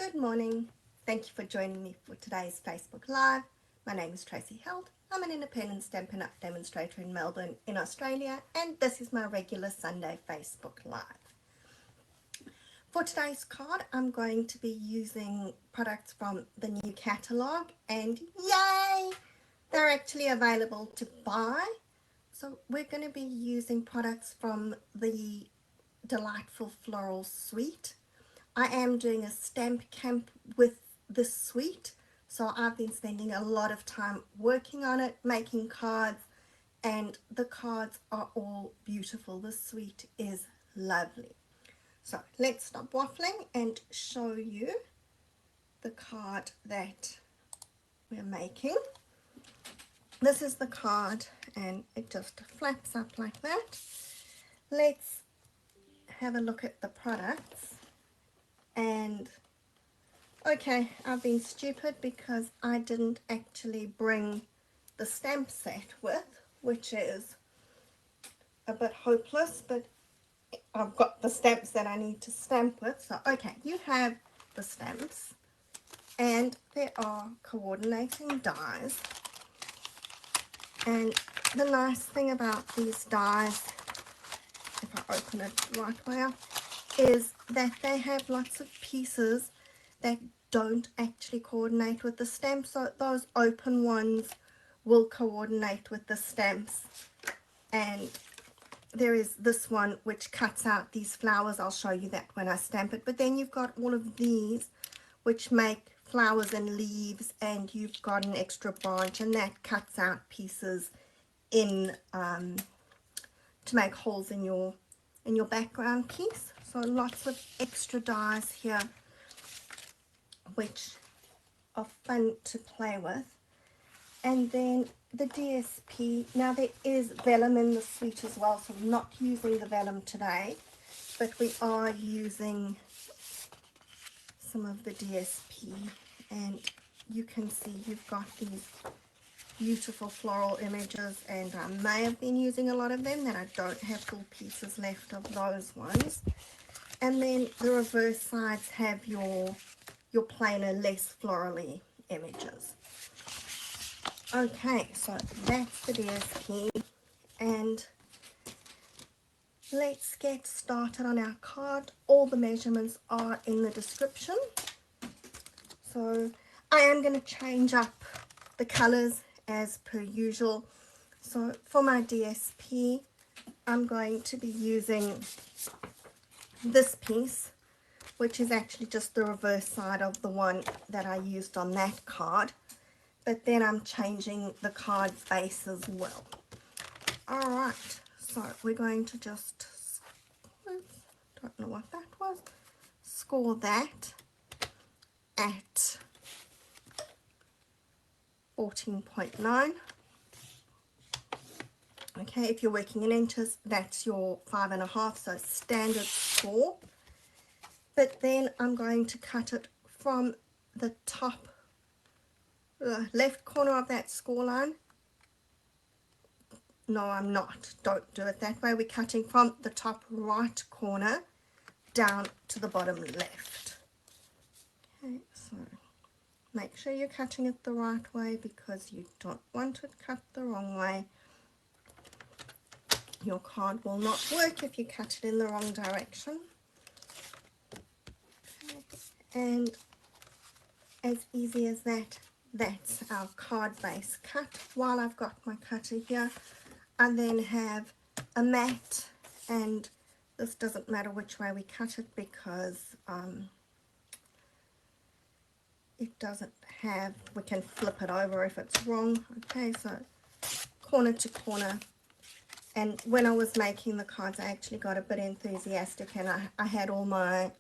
Good morning. Thank you for joining me for today's Facebook Live. My name is Tracy Held. I'm an independent Stampin' Up! Demonstrator in Melbourne in Australia, and this is my regular Sunday Facebook Live. For today's card, I'm going to be using products from the new catalogue, and yay! They're actually available to buy. So we're going to be using products from the Delightful Floral Suite. I am doing a stamp camp with this suite, so I've been spending a lot of time working on it, making cards, and the cards are all beautiful. The suite is lovely. So let's stop waffling and show you the card that we're making. This is the card and it just flaps up like that. Let's have a look at the products. And okay, I've been stupid because I didn't actually bring the stamp set with, which is a bit hopeless, but I've got the stamps that I need to stamp with. So okay, you have the stamps and there are coordinating dies, and the nice thing about these dies, if I open it the right way up, is that they have lots of pieces that don't actually coordinate with the stamp. So those open ones will coordinate with the stamps, and there is this one which cuts out these flowers. I'll show you that when I stamp it. But then you've got all of these which make flowers and leaves, and you've got an extra branch, and that cuts out pieces in to make holes in your background piece. So lots of extra dies here which are fun to play with. And then the DSP, now there is vellum in the suite as well, so I'm not using the vellum today, but we are using some of the DSP, and you can see you've got these beautiful floral images, and I may have been using a lot of them, that I don't have full pieces left of those ones. And then the reverse sides have your plainer, less florally images. Okay, so that's the DSP, and let's get started on our card. All the measurements are in the description. So I am going to change up the colors as per usual. So for my DSP, I'm going to be using this piece, which is actually just the reverse side of the one that I used on that card. But then I'm changing the card base as well. Alright, so we're going to just, don't know what that was, score that at 14.9. Okay, if you're working in inches, that's your 5.5, so standard score. But then I'm going to cut it from the top left corner of that score line. No, I'm not. Don't do it that way. We're cutting from the top right corner down to the bottom left. Okay, so make sure you're cutting it the right way, because you don't want it cut the wrong way. Your card will not work if you cut it in the wrong direction. Okay. And as easy as that, that's our card base cut. While I've got my cutter here, I then have a mat, and this doesn't matter which way we cut it, because it doesn't have, we can flip it over if it's wrong. Okay, so corner to corner. And when I was making the cards, I actually got a bit enthusiastic, and I had all my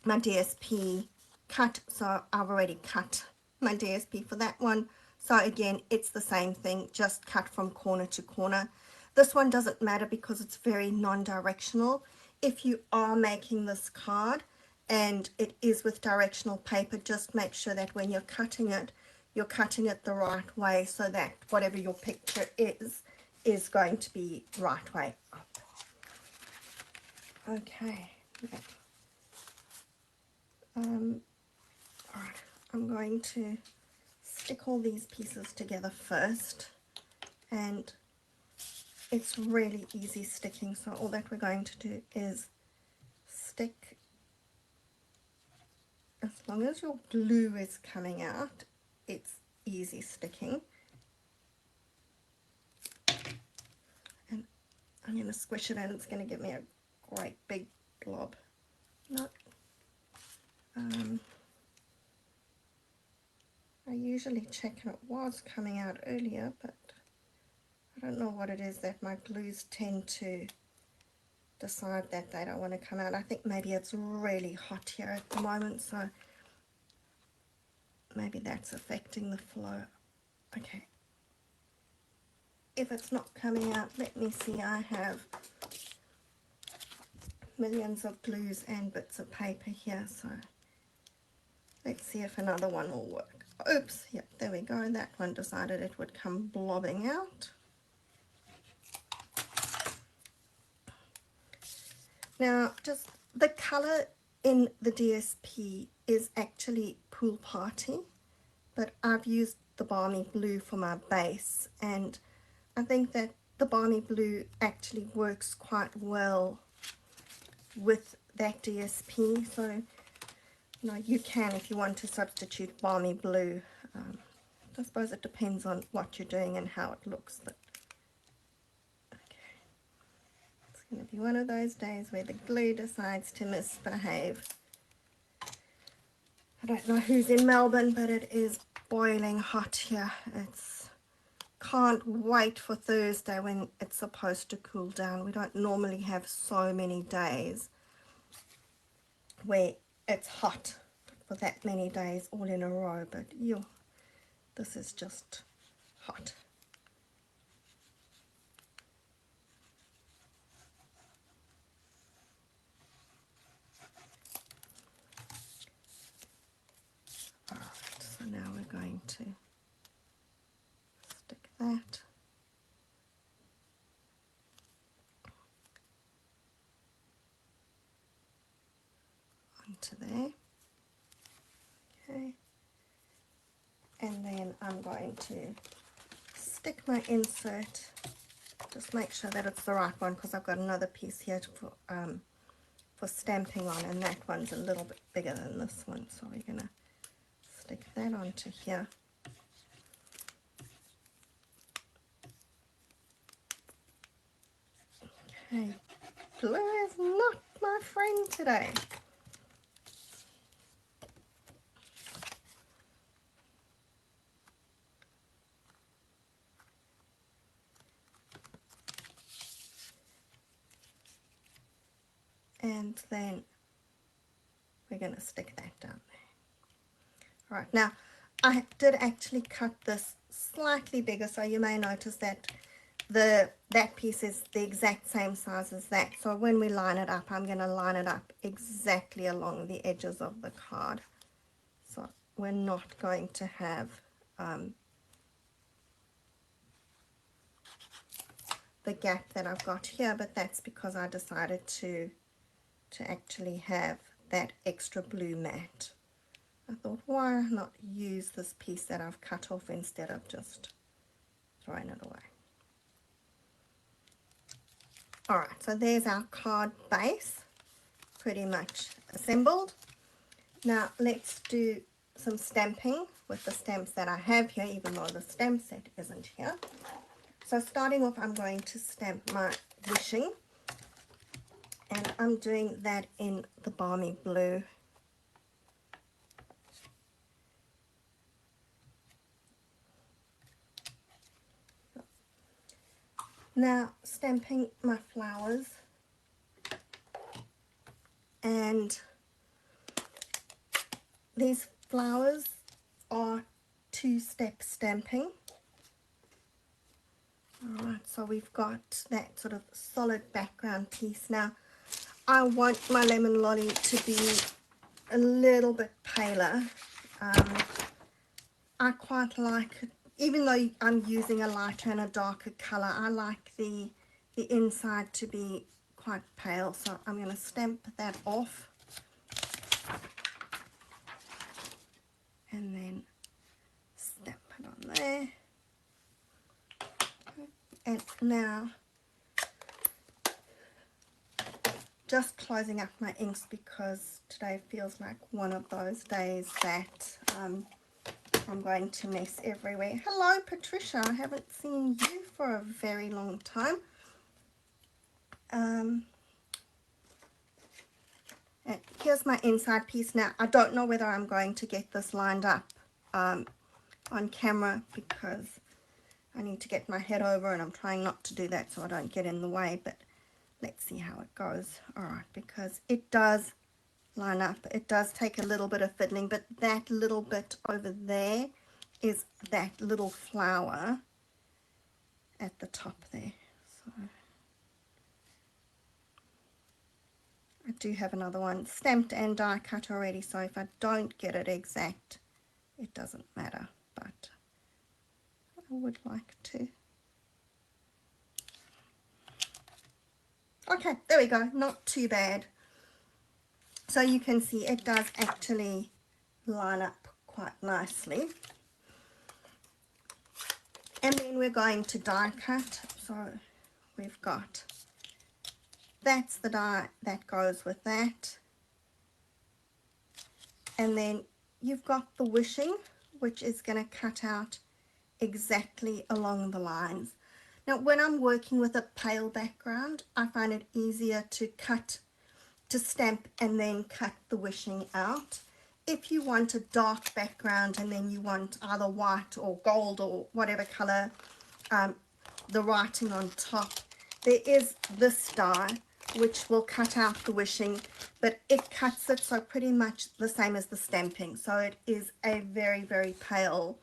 DSP cut, so I've already cut my DSP for that one. So again, it's the same thing, just cut from corner to corner. This one doesn't matter because it's very non-directional. If you are making this card and it is with directional paper, just make sure that when you're cutting it the right way, so that whatever your picture is going to be right way up. Okay. Alright, I'm going to stick all these pieces together first, and it's really easy sticking, so all that we're going to do is stick. As long as your glue is coming out, it's easy sticking. And I'm going to squish it and it's going to give me a great big blob. No. I usually check and it was coming out earlier, but I don't know what it is that my glues tend to decide that they don't want to come out. I think maybe it's really hot here at the moment, so maybe that's affecting the flow. Okay. If it's not coming out, let me see. I have millions of glues and bits of paper here, so let's see if another one will work. Oops, yep, there we go. That one decided it would come blobbing out. Now, just the color in the DSP is actually Pool Party, but I've used the Balmy Blue for my base, and I think that the Balmy Blue actually works quite well with that DSP. So, you know, you can, if you want to substitute Balmy Blue. I suppose it depends on what you're doing and how it looks, but okay. It's going to be one of those days where the glue decides to misbehave. I don't know who's in Melbourne, but it is boiling hot here. It's can't wait for Thursday when it's supposed to cool down. We don't normally have so many days where it's hot for that many days all in a row, but this is just hot. Alright, so now we're going to stick that. Onto there. Okay. And then I'm going to stick my insert. Just make sure that it's the right one, because I've got another piece here for stamping on, and that one's a little bit bigger than this one, so we're going to stick that onto here. Okay, glue is not my friend today. And then we're going to stick that down there. Alright, now I did actually cut this slightly bigger, so you may notice that that piece is the exact same size as that. So when we line it up, I'm going to line it up exactly along the edges of the card. So we're not going to have the gap that I've got here, but that's because I decided to actually have that extra blue mat. I thought, why not use this piece that I've cut off instead of just throwing it away. Alright, so there's our card base, pretty much assembled. Now let's do some stamping with the stamps that I have here, even though the stamp set isn't here. So starting off, I'm going to stamp my wishing, and I'm doing that in the Balmy Blue. Now stamping my flowers, and these flowers are two-step stamping. Alright, so we've got that sort of solid background piece. Now I want my lemon lolly to be a little bit paler. I quite like it, even though I'm using a lighter and a darker color, I like the inside to be quite pale, so I'm going to stamp that off. and then stamp it on there. And now just closing up my inks because today feels like one of those days that I'm going to mess everywhere. Hello Patricia, I haven't seen you for a very long time. And here's my inside piece. Now I don't know whether I'm going to get this lined up on camera because I need to get my head over, and I'm trying not to do that so I don't get in the way, but let's see how it goes. Alright, because it does line up. It does take a little bit of fiddling, but that little bit over there is that little flower at the top there. So I do have another one stamped and die cut already, so if I don't get it exact, it doesn't matter, but I would like to. Okay, there we go, not too bad. So you can see it does actually line up quite nicely. And then we're going to die cut. So we've got, that's the die that goes with that. And then you've got the wishing, which is going to cut out exactly along the lines. Now when I'm working with a pale background, I find it easier to stamp and then cut the wishing out. If you want a dark background and then you want either white or gold or whatever color, the writing on top, there is this die which will cut out the wishing, but it cuts it so pretty much the same as the stamping. So it is a very, very pale,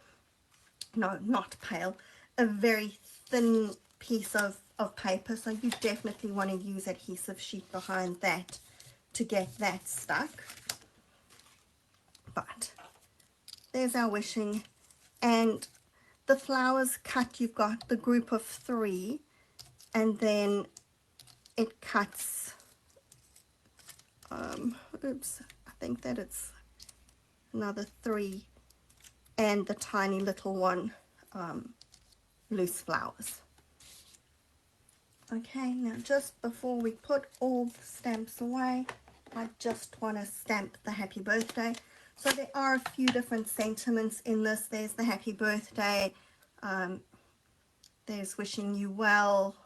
no, not pale, a very thin piece of paper. So you definitely want to use adhesive sheet behind that to get that stuck. But there's our wishing, and the flowers cut, you've got the group of 3, and then it cuts, oops, I think that it's another 3, and the tiny little one, loose flowers. Okay, now just before we put all the stamps away, I just want to stamp the happy birthday. So there are a few different sentiments in this. There's the happy birthday, there's wishing you well,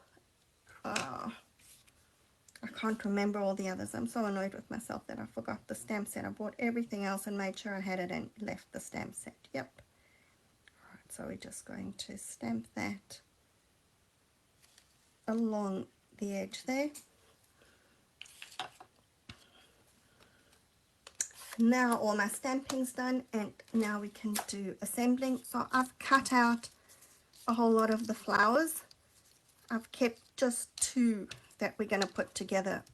I can't remember all the others. I'm so annoyed with myself that I forgot the stamp set. I bought everything else and made sure I had it and left the stamp set. Yep. Alright, so we're just going to stamp that along the edge there. Now all my stamping's done, and now we can do assembling. So I've cut out a whole lot of the flowers. I've kept just 2 that we're going to put together.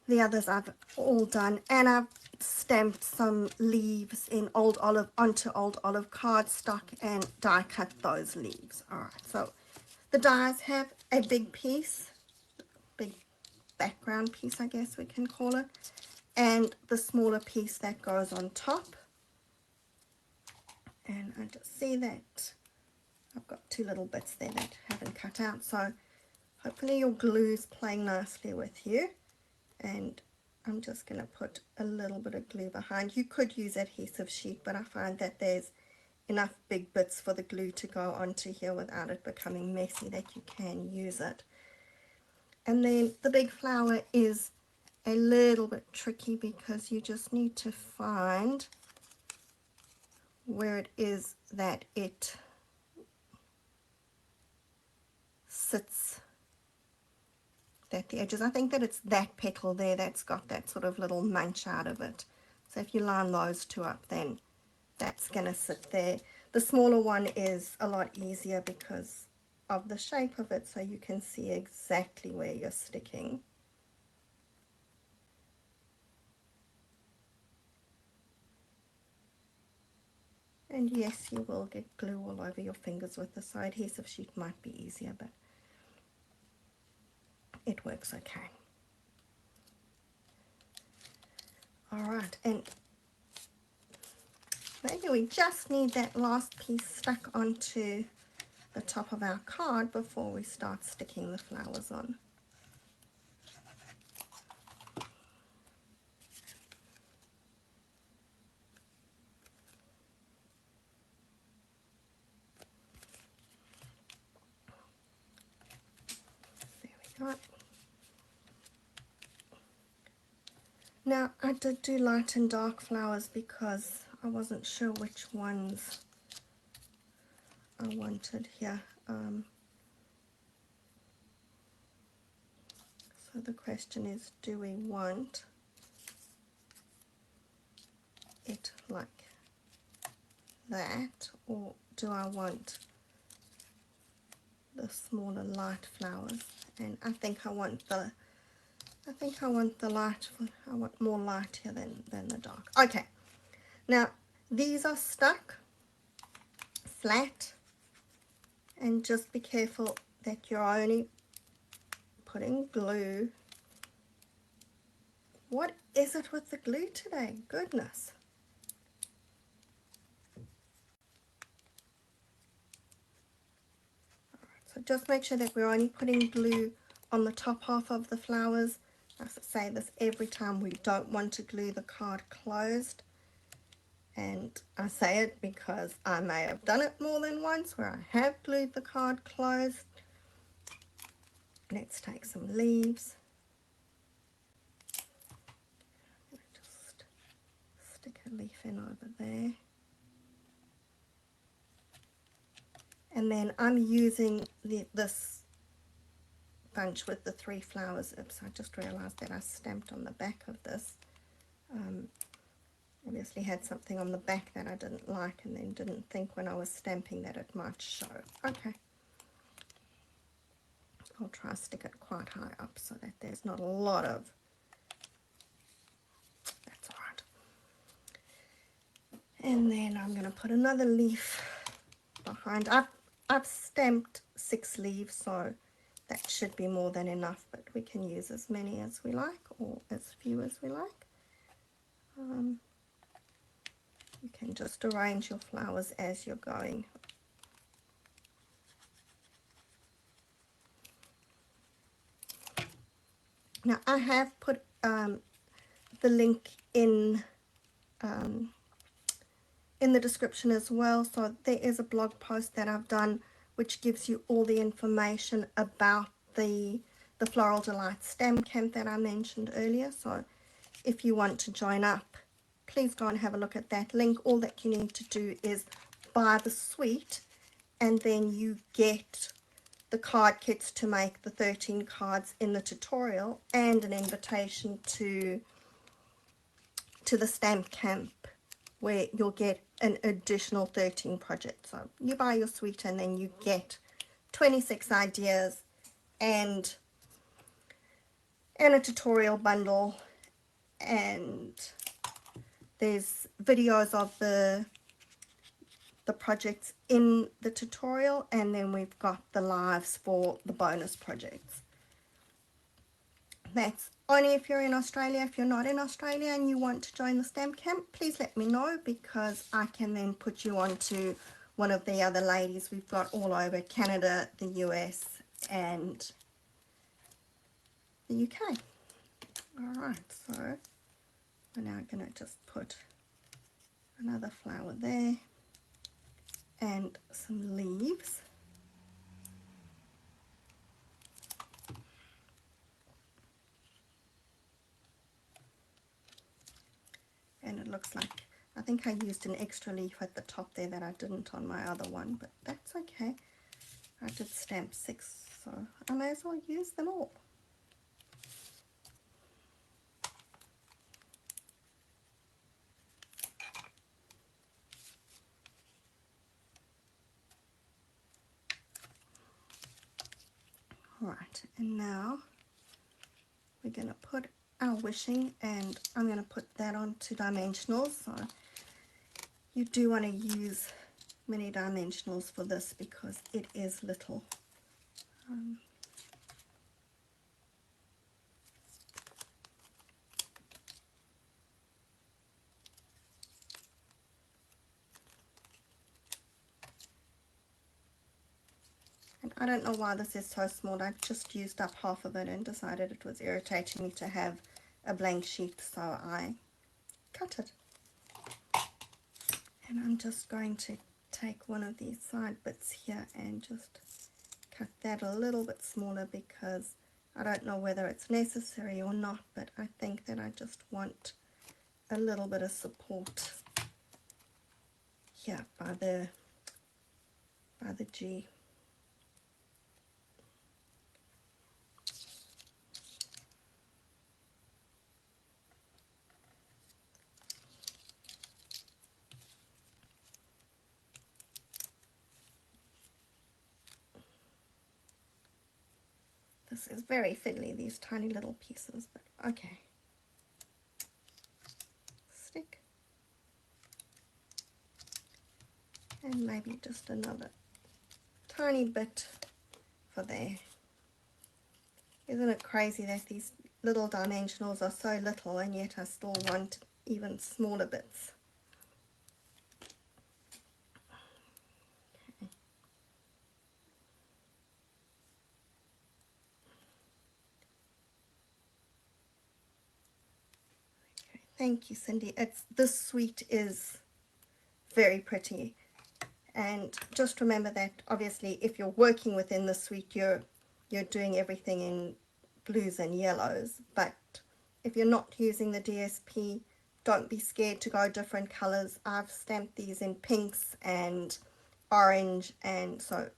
The others I've all done, and I've stamped some leaves in old olive onto old olive cardstock and die cut those leaves. Alright, so the dies have a big piece, big background piece I guess we can call it, and the smaller piece that goes on top. And I just see that I've got 2 little bits there that haven't cut out, so hopefully your glue's playing nicely with you. And I'm just going to put a little bit of glue behind. You could use adhesive sheet, but I find that there's enough big bits for the glue to go onto here without it becoming messy that you can use it. And then the big flower is a little bit tricky because you just need to find where it is that it sits at the edges. I think that it's that petal there that's got that sort of little munch out of it. So if you line those 2 up, then that's going to sit there. The smaller one is a lot easier because of the shape of it, so you can see exactly where you're sticking. And yes, you will get glue all over your fingers with this, so adhesive sheet might be easier, but it works okay. Alright, and Maybe we just need that last piece stuck onto the top of our card before we start sticking the flowers on. There we go. Now I did do light and dark flowers because I wasn't sure which ones I wanted here. So the question is, do we want it like that, or do I want the smaller light flowers? And I think I want the light. I want more light here than the dark. Okay, now these are stuck flat, and just be careful that you're only putting glue. What is it with the glue today? Goodness. So just make sure that we're only putting glue on the top half of the flowers. I say this every time, we don't want to glue the card closed. And I say it because I may have done it more than once where I have glued the card closed. Let's take some leaves. Just stick a leaf in over there. And then I'm using this bunch with the 3 flowers. Oops, I just realized that I stamped on the back of this. Obviously had something on the back that I didn't like, and then didn't think when I was stamping that it might show. Okay. I'll try to stick it quite high up so that there's not a lot of... That's alright. And then I'm going to put another leaf behind. I've stamped 6 leaves, so that should be more than enough, but we can use as many as we like, or as few as we like. You can just arrange your flowers as you're going. Now I have put the link in the description as well, so there is a blog post that I've done which gives you all the information about the Floral Delight Stamp Camp that I mentioned earlier. So if you want to join up, please go and have a look at that link. All that you need to do is buy the suite, and then you get the card kits to make the 13 cards in the tutorial, and an invitation to the stamp camp, where you'll get an additional 13 projects. So you buy your suite and then you get 26 ideas and a tutorial bundle, and there's videos of the projects in the tutorial, and then we've got the lives for the bonus projects. That's only if you're in Australia. If you're not in Australia and you want to join the stamp camp, please let me know, because I can then put you on to one of the other ladies we've got all over Canada, the US and the UK. Alright, so we're now going to just put another flower there and some leaves. And it looks like, I think I used an extra leaf at the top there that I didn't on my other one, but that's okay. I did stamp 6, so I may as well use them all. Alright, and now we're going to put our wishing, and I'm going to put that on 2 dimensionals. So you do want to use many dimensionals for this because it is little. And I don't know why this is so small. I just used up half of it and decided it was irritating me to have a blank sheet, so I cut it. And I'm just going to take one of these side bits here and just cut that a little bit smaller, because I don't know whether it's necessary or not, but I think that I just want a little bit of support here by the G. This is very fiddly, these tiny little pieces, but okay. Stick. And maybe just another tiny bit for there. Isn't it crazy that these little dimensionals are so little and yet I still want even smaller bits? Okay, thank you, Cindy. This suite is very pretty. And just remember that obviously if you're working within the suite, you're doing everything in blues and yellows, but if you're not using the DSP, don't be scared to go different colors. I've stamped these in pinks and orange, and so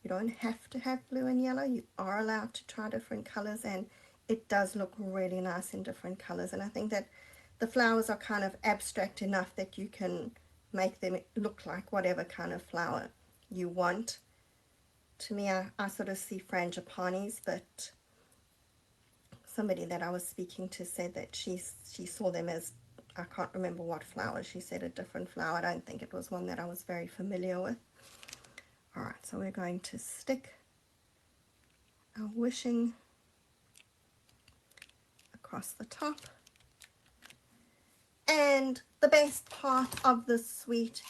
you don't have to have blue and yellow. You are allowed to try different colors, and it does look really nice in different colors. And I think that the flowers are kind of abstract enough that you can make them look like whatever kind of flower you want. To me, I sort of see frangipanis, but somebody that I was speaking to said that she saw them as, I can't remember what flower, she said a different flower. I don't think it was one that I was very familiar with. Alright, so we're going to stick our wishing across the top. And the best part of this suite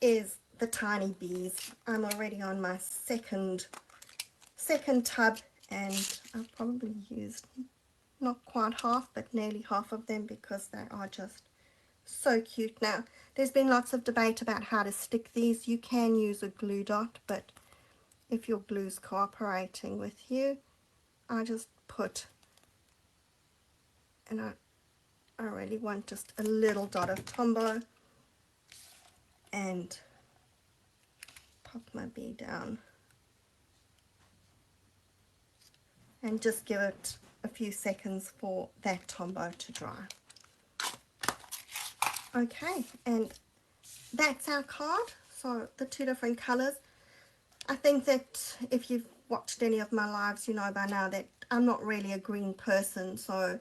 is the tiny bees. I'm already on my second tub, and I've probably used not quite half, but nearly half of them, because they are just so cute. Now, there's been lots of debate about how to stick these. You can use a glue dot, but if your glue's cooperating with you, I just put, and I really want just a little dot of Tombow, and pop my bee down and just give it a few seconds for that Tombow to dry. Okay, and that's our card. So the two different colors. I think that if you've watched any of my lives, you know by now that I'm not really a green person, so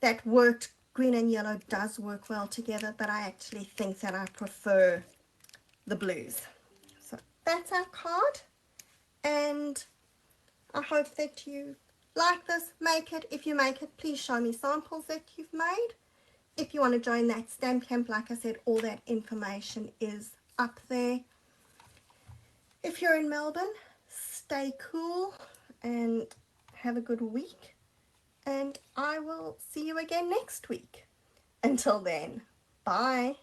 that worked. Green and yellow does work well together, but I actually think that I prefer the blues. So that's our card, and I hope that you like this. Make it. If you make it, please show me samples that you've made. If you want to join that stamp camp, like I said, all that information is up there. If you're in Melbourne, stay cool and have a good week, and I will see you again next week. Until then, bye.